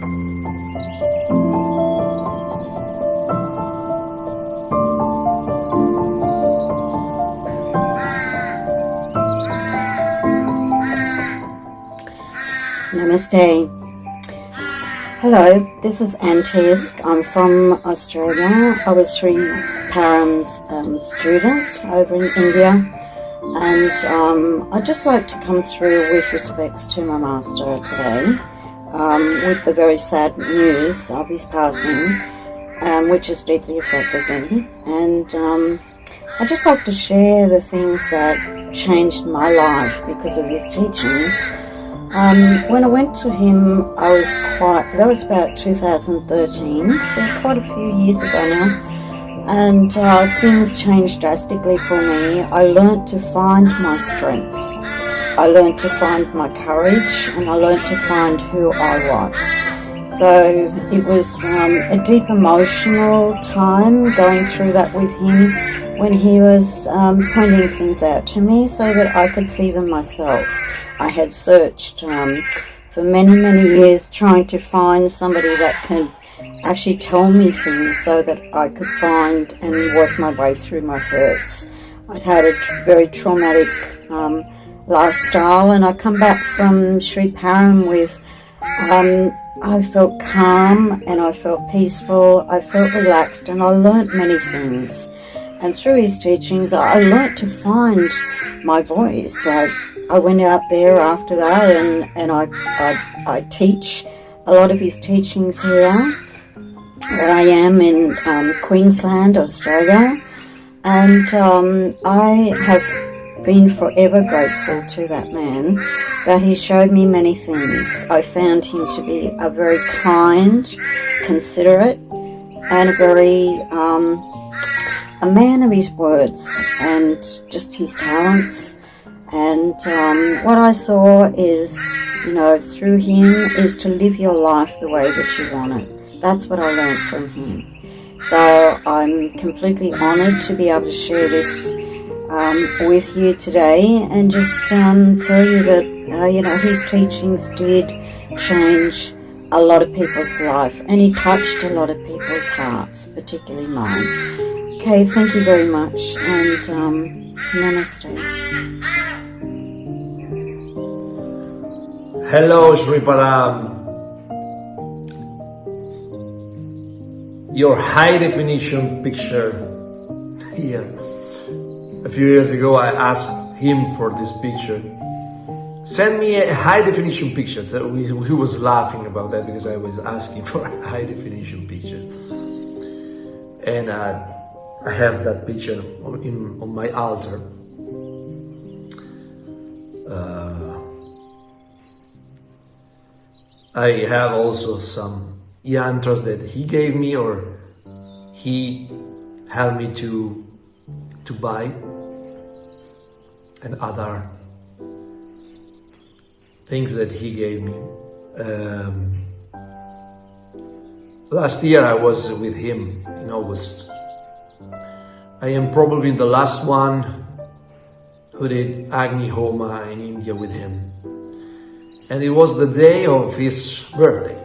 Namaste. Hello, this is Antisk. I'm from Australia. I was Shri Param's student over in India, and I'd just like to come through with respects to my master today, with the very sad news of his passing, which has deeply affected me. And I'd just like to share the things that changed my life because of his teachings. When I went to him, that was about 2013, so quite a few years ago now, and things changed drastically for me. I learnt to find my strengths, I learnt to find my courage, and I learnt to find who I was. So it was a deep emotional time going through that with him when he was pointing things out to me so that I could see them myself. I had searched for many years trying to find somebody that could actually tell me things so that I could find and work my way through my hurts. I'd had a very traumatic lifestyle, and I come back from Shri Param with I felt calm and I felt peaceful, I felt relaxed, and I learnt many things. And through his teachings I learnt to find my voice. Like, I went out there after that, and I teach a lot of his teachings here, where I am in Queensland, Australia, and I have been forever grateful to that man, that he showed me many things. I found him to be a very kind, considerate, and a man of his words and just his talents. And what I saw is, through him, is to live your life the way that you want it. That's what I learned from him. So I'm completely honoured to be able to share this with you today, and just tell you that, his teachings did change a lot of people's life, and he touched a lot of people's hearts, particularly mine. Okay, thank you very much, and namaste. Hello, Shri Param. Your high definition picture here. A few years ago I asked him for this picture. Send me a high definition picture. So he was laughing about that because I was asking for a high definition picture. And I have that picture on my altar. I have also some yantras that he gave me, or he helped me to buy, and other things that he gave me. Last year I was with him in August. I am probably the last one who did Agni Homa in India with him. And it was the day of his birthday,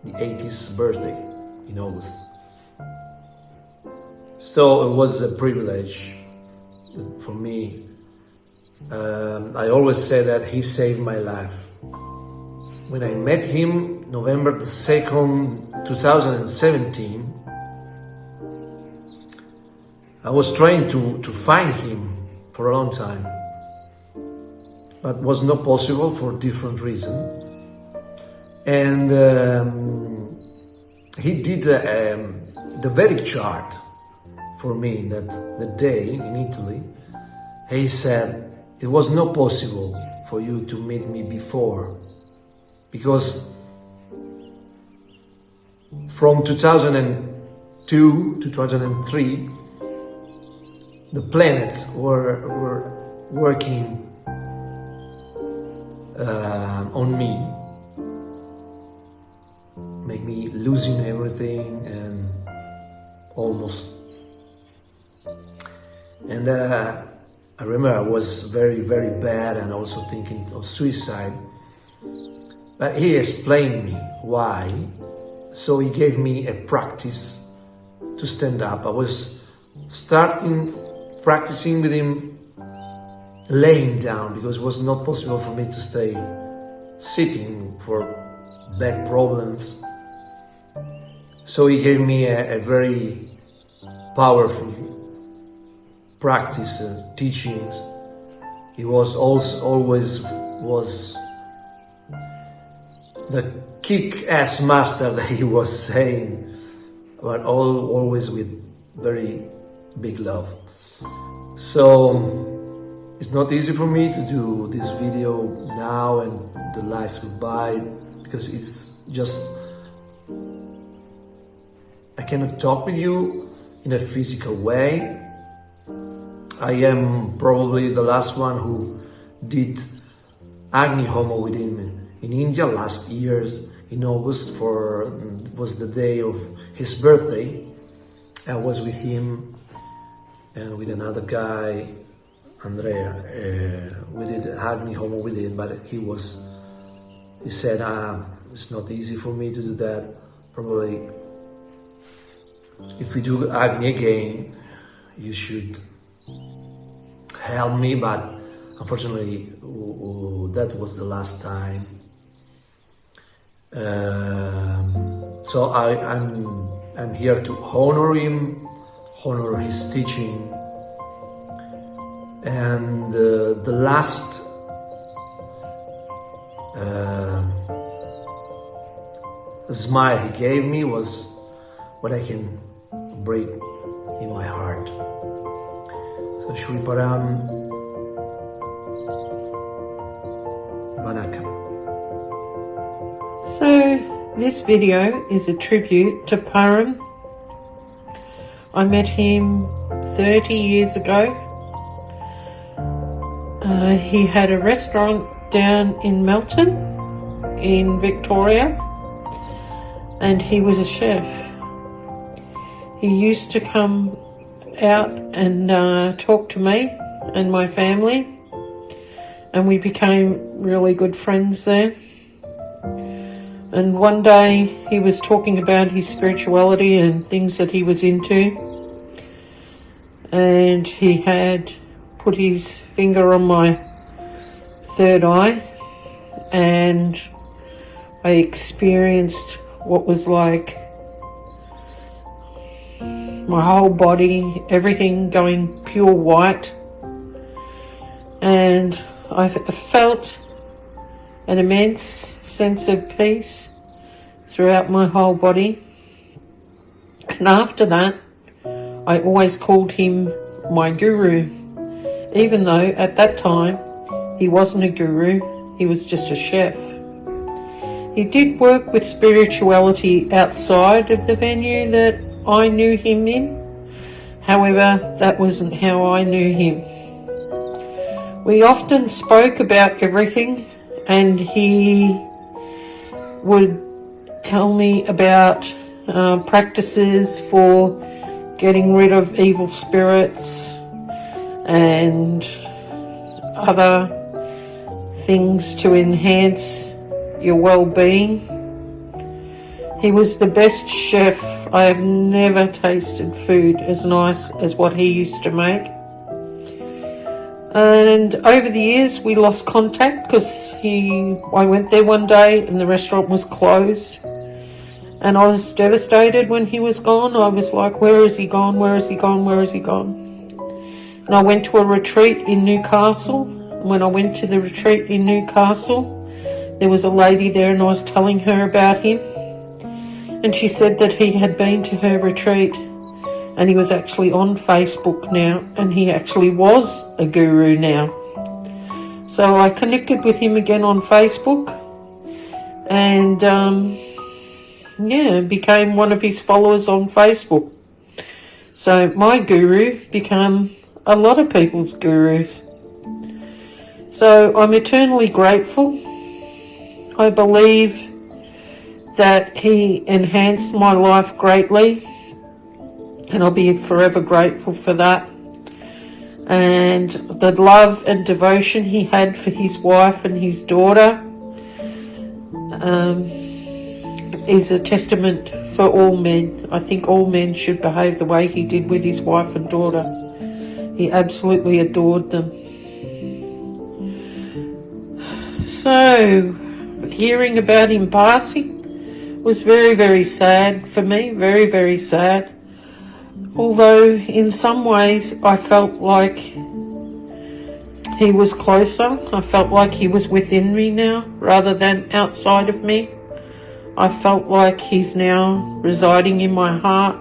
the 80th birthday in August. So it was a privilege for me. I always say that he saved my life. When I met him, November the 2nd, 2017, I was trying to find him for a long time, but was not possible for different reasons. And he did the Vedic chart for me that day in Italy. He said it was not possible for you to meet me before, because from 2002 to 2003 the planets were working on me, make me losing everything and almost. And I remember I was very, very bad and also thinking of suicide. But he explained me why. So he gave me a practice to stand up. I was practicing with him laying down, because it was not possible for me to stay sitting for back problems. So he gave me a very powerful practice, teachings. He was always the kick-ass master that he was saying, but always with very big love. So it's not easy for me to do this video now and the last goodbye, because it's just, I cannot talk with you in a physical way. I am probably the last one who did Agni Homo with him in India last year in August, was the day of his birthday. I was with him and with another guy, Andrea. We did Agni Homo with him, but he said, it's not easy for me to do that. Probably if we do Agni again, you should help me, but unfortunately that was the last time. So I'm here to honor him, honor his teaching, and the last smile he gave me was what I can break in my heart. So Shri Param, Vanakkam. So this video is a tribute to Param. I met him 30 years ago. He had a restaurant down in Melton in Victoria, and he was a chef. He used to come out and talk to me and my family, and we became really good friends there. And one day he was talking about his spirituality and things that he was into, and he had put his finger on my third eye, and I experienced what was like my whole body, everything going pure white, and I felt an immense sense of peace throughout my whole body. And after that, I always called him my guru, even though at that time he wasn't a guru, he was just a chef. He did work with spirituality outside of the venue that I knew him in. However, that wasn't how I knew him. We often spoke about everything, and he would tell me about practices for getting rid of evil spirits and other things to enhance your well-being. He was the best chef. I have never tasted food as nice as what he used to make. And over the years we lost contact because I went there one day and the restaurant was closed, and I was devastated when he was gone. I was like, where is he gone? Where is he gone? Where is he gone? And I went to a retreat in Newcastle. When I went to the retreat in Newcastle, there was a lady there, and I was telling her about him, and she said that he had been to her retreat, and he was actually on Facebook now, and he actually was a guru now. So I connected with him again on Facebook, and became one of his followers on Facebook. So my guru became a lot of people's gurus. So I'm eternally grateful. I believe that he enhanced my life greatly, and I'll be forever grateful for that. And the love and devotion he had for his wife and his daughter, is a testament for all men. I think all men should behave the way he did with his wife and daughter. He absolutely adored them. So, hearing about him passing was very, very sad for me, very, very sad. Although in some ways I felt like he was closer. I felt like he was within me now rather than outside of me. I felt like he's now residing in my heart.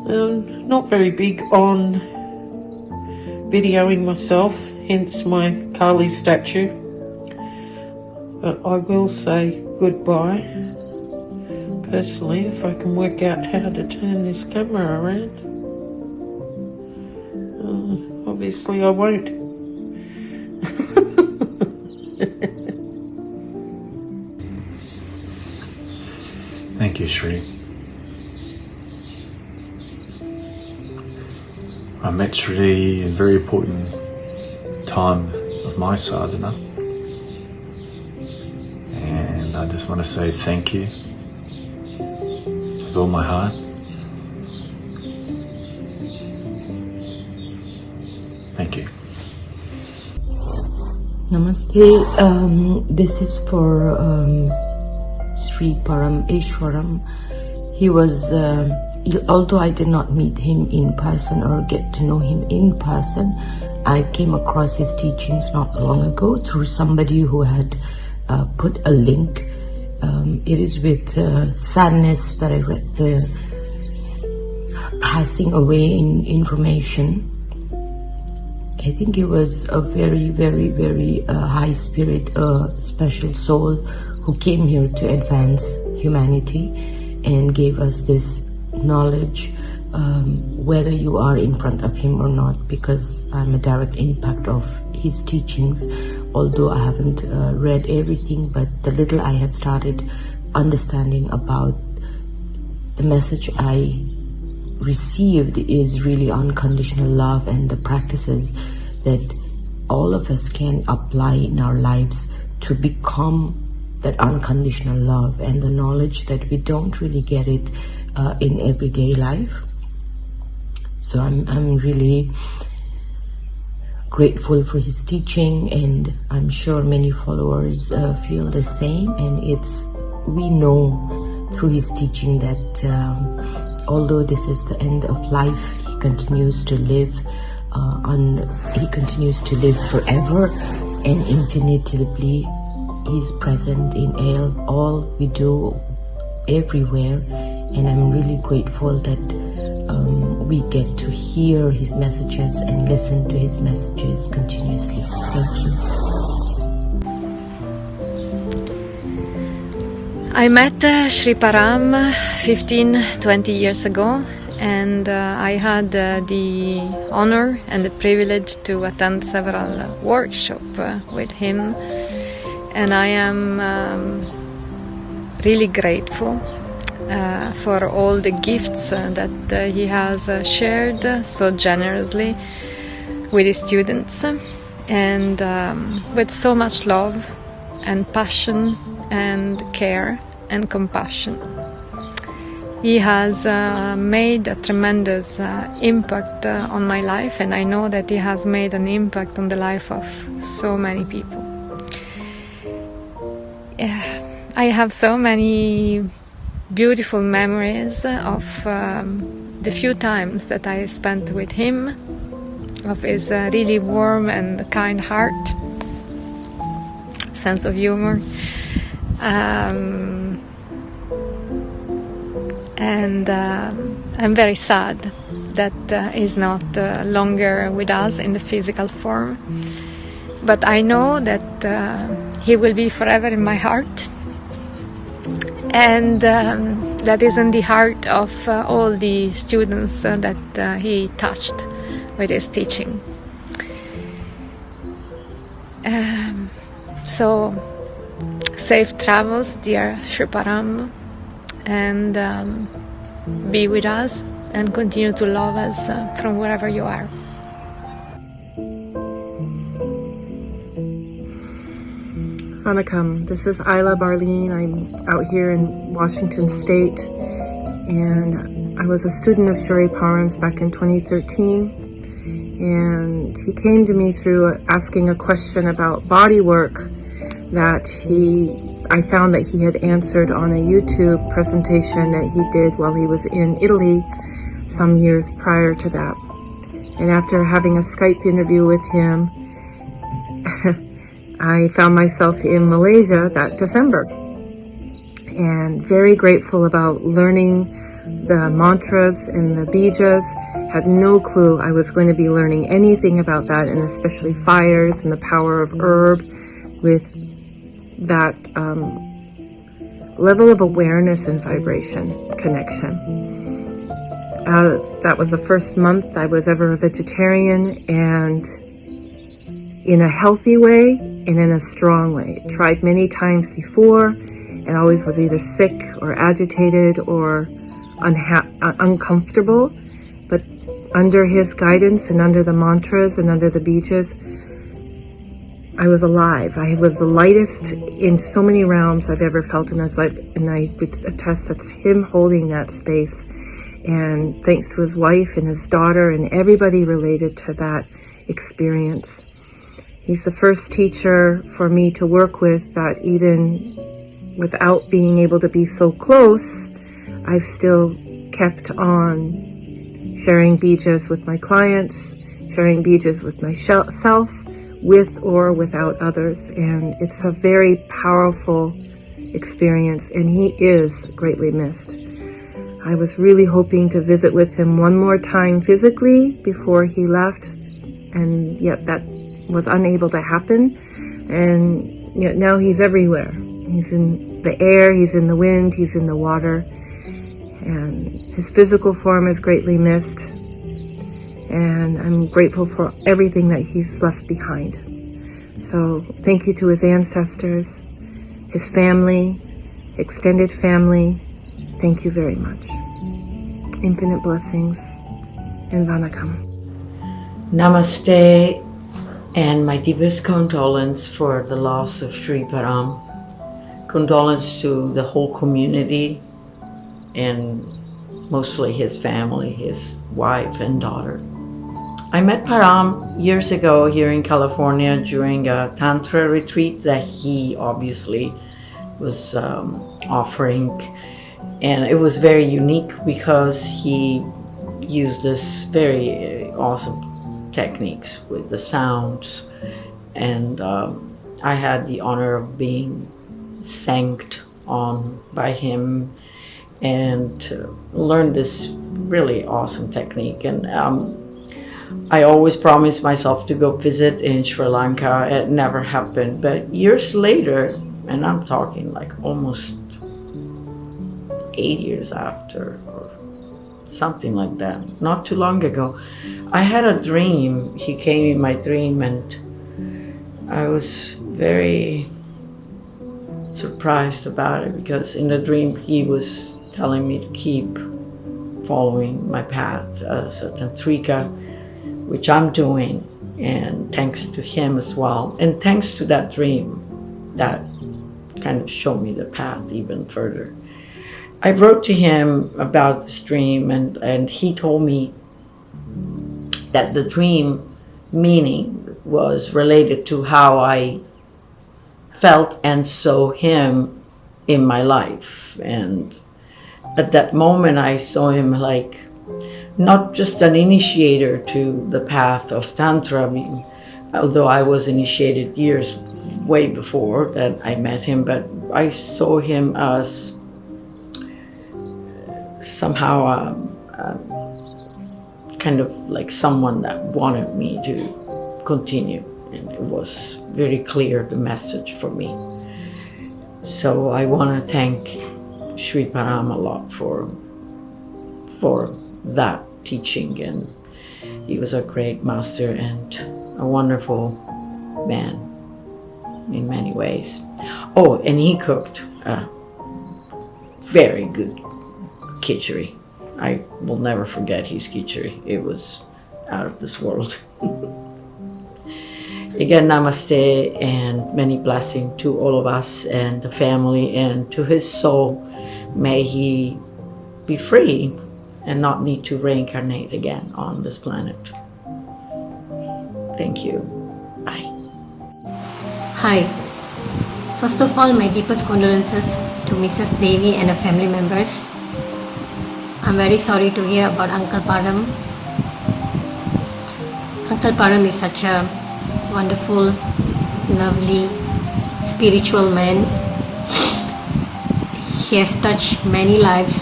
Not very big on videoing myself, hence my Kali statue. But I will say goodbye. Personally, if I can work out how to turn this camera around. Obviously I won't. Thank you, Shri. I met Shri in a very important time of my sadhana, and I just want to say thank you with all my heart. Thank you. Namaste. This is for Shri Param Eswaran. He was, although I did not meet him in person or get to know him in person, I came across his teachings not long ago through somebody who had put a link. It is with sadness that I read the passing away in information. I think he was a very, very, very high spirit, special soul who came here to advance humanity and gave us this knowledge, whether you are in front of him or not, because I'm a direct impact of his teachings, although I haven't read everything, but the little I have started understanding about the message I received is really unconditional love, and the practices that all of us can apply in our lives to become that unconditional love, and the knowledge that we don't really get it in everyday life. So I'm really grateful for his teaching, and I'm sure many followers feel the same. And we know through his teaching that although this is the end of life, he continues to live forever and infinitively. He's present in all we do, everywhere, and I'm really grateful that we get to hear his messages and listen to his messages continuously. Thank you. I met Shri Param 15-20 years ago, and I had the honor and the privilege to attend several workshops with him, and I am really grateful for all the gifts that he has shared so generously with his students, and with so much love and passion and care and compassion. He has made a tremendous impact on my life, and I know that he has made an impact on the life of so many people. I have so many beautiful memories of the few times that I spent with him, of his really warm and kind heart, sense of humor, and I'm very sad that he's not longer with us in the physical form, but I know that he will be forever in my heart, and that is in the heart of all the students that he touched with his teaching. So safe travels, dear Shri Param, and be with us and continue to love us from wherever you are. Vanakkam. This is Isla Barleen. I'm out here in Washington State, and I was a student of Shri Param's back in 2013, and he came to me through asking a question about body work that I found that he had answered on a YouTube presentation that he did while he was in Italy some years prior to that. And after having a Skype interview with him, I found myself in Malaysia that December, and very grateful about learning the mantras and the bijas. Had no clue I was going to be learning anything about that, and especially fires and the power of herb with that level of awareness and vibration connection. That was the first month I was ever a vegetarian, and in a healthy way and in a strong way. Tried many times before and always was either sick or agitated or uncomfortable. But under his guidance and under the mantras and under the bijas, I was alive. I was the lightest in so many realms I've ever felt in his life, and I would attest that's him holding that space. And thanks to his wife and his daughter and everybody related to that experience. He's the first teacher for me to work with that even without being able to be so close, I've still kept on sharing bijas with my clients, sharing bijas with myself, with or without others. And it's a very powerful experience, and he is greatly missed. I was really hoping to visit with him one more time physically before he left, and yet that was unable to happen. And yet now he's everywhere. He's in the air, he's in the wind, he's in the water, and his physical form is greatly missed. And I'm grateful for everything that he's left behind. So thank you to his ancestors, his family, extended family. Thank you very much. Infinite blessings and Vanakkam. Namaste, and my deepest condolence for the loss of Shri Param. Condolence to the whole community and mostly his family, his wife and daughter. I met Param years ago here in California during a Tantra retreat that he obviously was offering. And it was very unique because he used this very awesome techniques with the sounds. And I had the honor of being sanked on by him and learned this really awesome technique. And I always promised myself to go visit in Sri Lanka. It never happened. But years later, and I'm talking like almost 8 years after or something like that, not too long ago, I had a dream. He came in my dream, and I was very surprised about it because in the dream he was telling me to keep following my path as a tantrika, which I'm doing, and thanks to him as well, and thanks to that dream that kind of showed me the path even further. I wrote to him about this dream, and he told me that the dream meaning was related to how I felt and saw him in my life. And at that moment I saw him like not just an initiator to the path of Tantra, although I was initiated years way before that I met him, but I saw him as somehow kind of like someone that wanted me to continue, and it was very clear, the message for me. So I want to thank Shri Param a lot for that teaching, and he was a great master and a wonderful man in many ways. Oh, and he cooked a very good khichdi. I will never forget his khichdi. It was out of this world. Again, namaste and many blessings to all of us and the family and to his soul. May he be free and not need to reincarnate again on this planet. Thank you. Bye. Hi. First of all, my deepest condolences to Mrs. Devi and her family members. I'm very sorry to hear about Uncle Param. Uncle Param is such a wonderful, lovely, spiritual man. He has touched many lives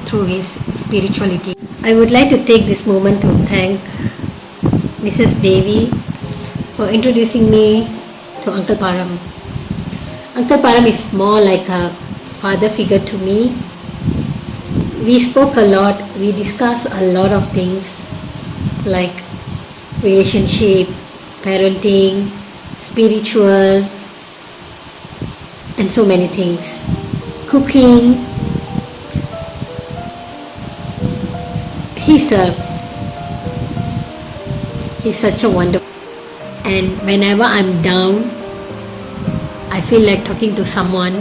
through his spirituality. I would like to take this moment to thank Mrs. Devi for introducing me to Uncle Param. Uncle Param is more like a father figure to me. We spoke a lot, we discussed a lot of things like relationship, parenting, spiritual, and so many things. Cooking. He's such a wonderful. And whenever I'm down, I feel like talking to someone,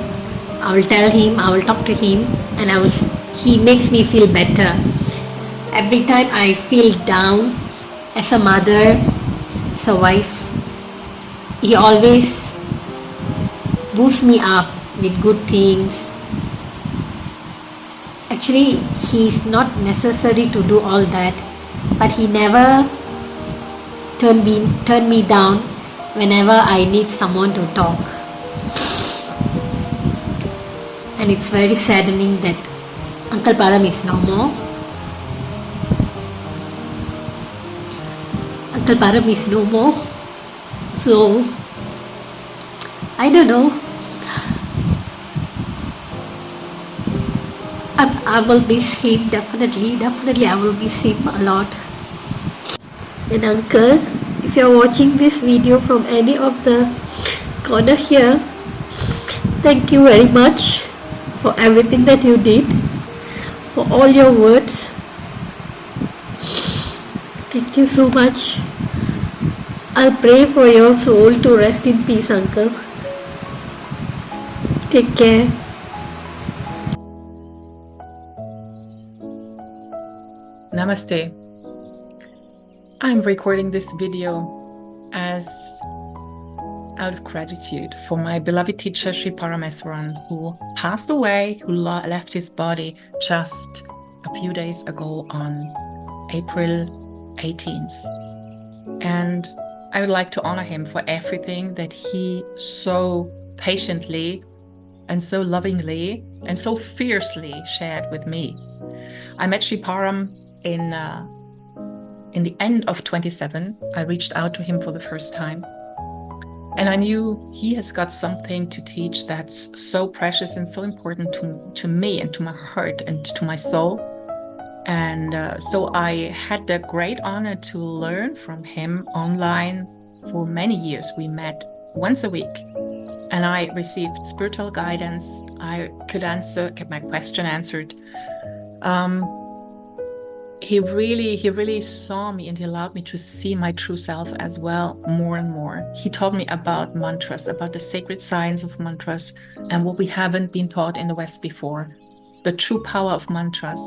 I will tell him, I will talk to him, and he makes me feel better. Every time I feel down as a mother, as a wife, he always boosts me up with good things. Actually, he's not necessary to do all that, but he never turn me down whenever I need someone to talk. And it's very saddening that Uncle Param is no more. Uncle Param is no more. So, I don't know. I will miss him, definitely I will miss him a lot. And Uncle, if you're watching this video from any of the corner here, thank you very much for everything that you did, for all your words. Thank you so much. I'll pray for your soul to rest in peace, Uncle. Take care. Namaste. I'm recording this video as out of gratitude for my beloved teacher Shri Param Eswaran, who passed away, who left his body just a few days ago on April 18th. And I would like to honor him for everything that he so patiently and so lovingly and so fiercely shared with me. I met Shri Param in the end of 27. I reached out to him for the first time, and I knew he has got something to teach that's so precious and so important to me and to my heart and to my soul. And so I had the great honor to learn from him online for many years. We met once a week, and I received spiritual guidance. I could get my question answered. He really saw me, and he allowed me to see my true self as well more and more. He taught me about mantras, about the sacred science of mantras and what we haven't been taught in the West before, the true power of mantras.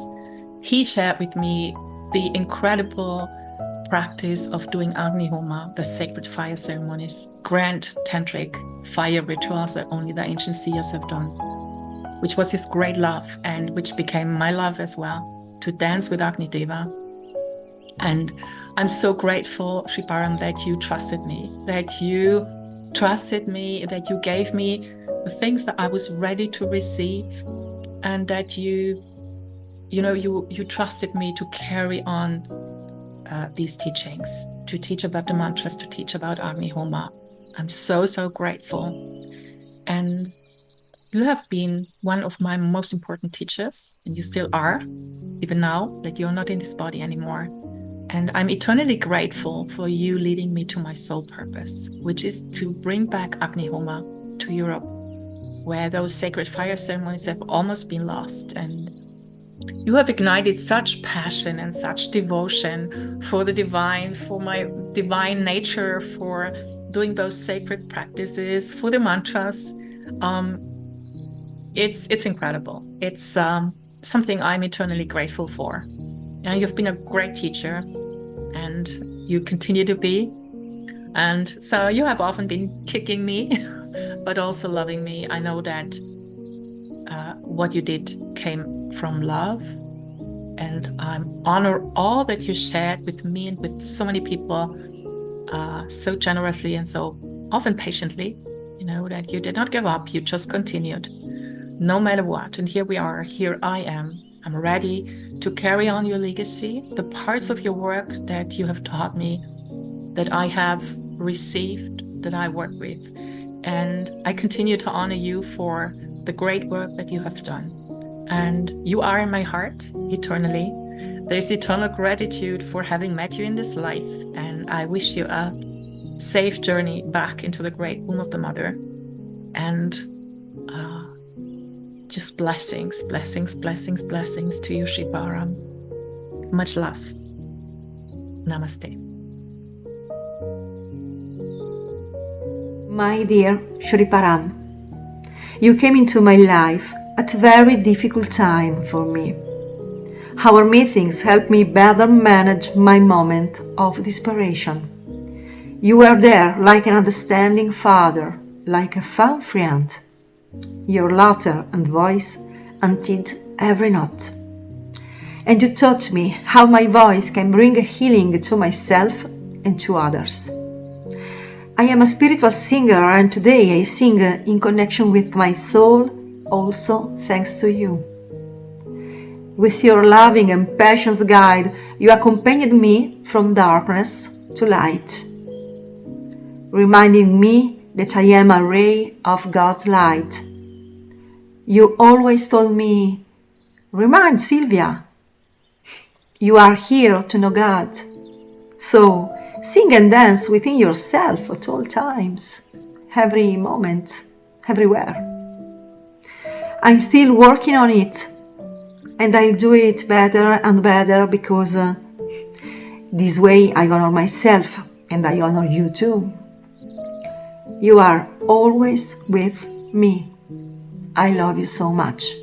He shared with me the incredible practice of doing Agni Homa, the sacred fire ceremonies, grand tantric fire rituals that only the ancient seers have done, which was his great love and which became my love as well, to dance with Agni Deva. And I'm so grateful, Shri Param, that you trusted me, that you gave me the things that I was ready to receive, and that you trusted me to carry on these teachings, to teach about the mantras, to teach about Agni Homa. I'm so grateful. And you have been one of my most important teachers, and you still are, even now that you're not in this body anymore. And I'm eternally grateful for you leading me to my soul purpose, which is to bring back Agni Homa to Europe, where those sacred fire ceremonies have almost been lost. And You have ignited such passion and such devotion for the divine, for my divine nature, for doing those sacred practices, for the mantras. It's incredible. It's something I'm eternally grateful for. And you've been a great teacher, and you continue to be. And so you have often been kicking me, but also loving me. I know that what you did came from love, and I honor all that you shared with me and with so many people so generously and so often patiently, that you did not give up. You just continued no matter what. And here we are, here I am. I'm ready to carry on your legacy, the parts of your work that you have taught me, that I have received, that I work with. And I continue to honor you for the great work that you have done. And you are in my heart eternally. There's eternal gratitude for having met you in this life. And I wish you a safe journey back into the great womb of the mother. And just blessings, blessings, blessings, blessings to you, Shri Param. Much love. Namaste. My dear Shri Param, you came into my life at a very difficult time for me. Our meetings helped me better manage my moment of desperation. You were there like an understanding father, like a fun friend. Your laughter and voice untied every knot. And you taught me how my voice can bring a healing to myself and to others. I am a spiritual singer, and today I sing in connection with my soul, also thanks to you. With your loving and passionate guide, you accompanied me from darkness to light, reminding me that I am a ray of God's light. You always told me, "Remind Sylvia, you are here to know God. So sing and dance within yourself at all times, every moment, everywhere." I'm still working on it, and I'll do it better and better because this way I honor myself and I honor you too. You are always with me. I love you so much.